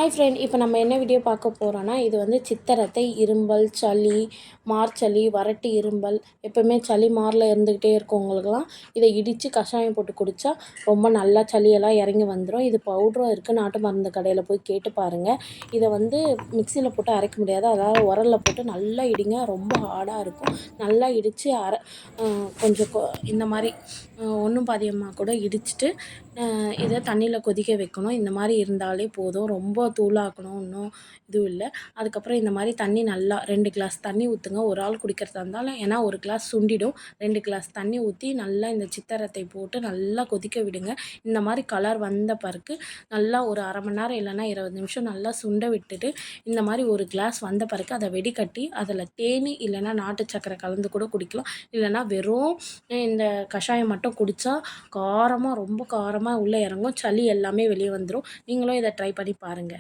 Hi friend, இப்போ நம்ம என்ன வீடியோ பார்க்க போகிறோன்னா, இது வந்து சித்தரத்தை, இரும்பல், சளி, மார்ச்சளி, வறட்டு இரும்பல், எப்போவுமே சளி மாரில் இருந்துக்கிட்டே இருக்கவங்களுக்கெல்லாம் இதை இடித்து கஷாயம் போட்டு குடித்தா ரொம்ப நல்லா சளியெல்லாம் இறங்கி வந்துடும். இது பவுடரும் இருக்குது, நாட்டு மருந்து கடையில் போய் கேட்டு பாருங்கள். இதை வந்து மிக்சியில் போட்டு அரைக்க முடியாது, அதாவது உரலில் போட்டு நல்லா இடிங்க. ரொம்ப ஹார்டாக இருக்கும். நல்லா இடித்து கொஞ்சம் இந்த மாதிரி ஒன்றும் பாதியமாக கூட இடிச்சிட்டு இதை தண்ணியில் கொதிக்க வைக்கணும். இந்த மாதிரி இருந்தாலே போதும். ரொம்ப தூளாக்கணும் ஒன்றும் இதுவும் இல்லை. அதுக்கப்புறம் இந்த மாதிரி தண்ணி நல்லா 2 கிளாஸ் தண்ணி ஊற்றுங்க. ஒரு ஆள் குடிக்கிறதா இருந்தாலும், ஏன்னா 1 கிளாஸ் சுண்டிடும். 2 கிளாஸ் தண்ணி ஊற்றி நல்லா இந்த சித்தரத்தை போட்டு நல்லா கொதிக்க விடுங்க. இந்த மாதிரி கலர் வந்த பிறகு நல்லா ஒரு 1/2 மணி நேரம் இல்லைன்னா 20 நிமிஷம் நல்லா சுண்ட விட்டுட்டு, இந்த மாதிரி 1 கிளாஸ் வந்த பிறகு அதை வெடிகட்டி அதில் தேனி இல்லைன்னா நாட்டு சர்க்கரை கலந்து கூட குடிக்கலாம். இல்லைன்னா வெறும் இந்த கஷாயம் மட்டும் குடித்தா காரமாக, ரொம்ப காரமாக உள்ளே இறங்கும். சளி எல்லாமே வெளியே வந்துடும். நீங்களும் இதை ட்ரை பண்ணி பாருங்கள்.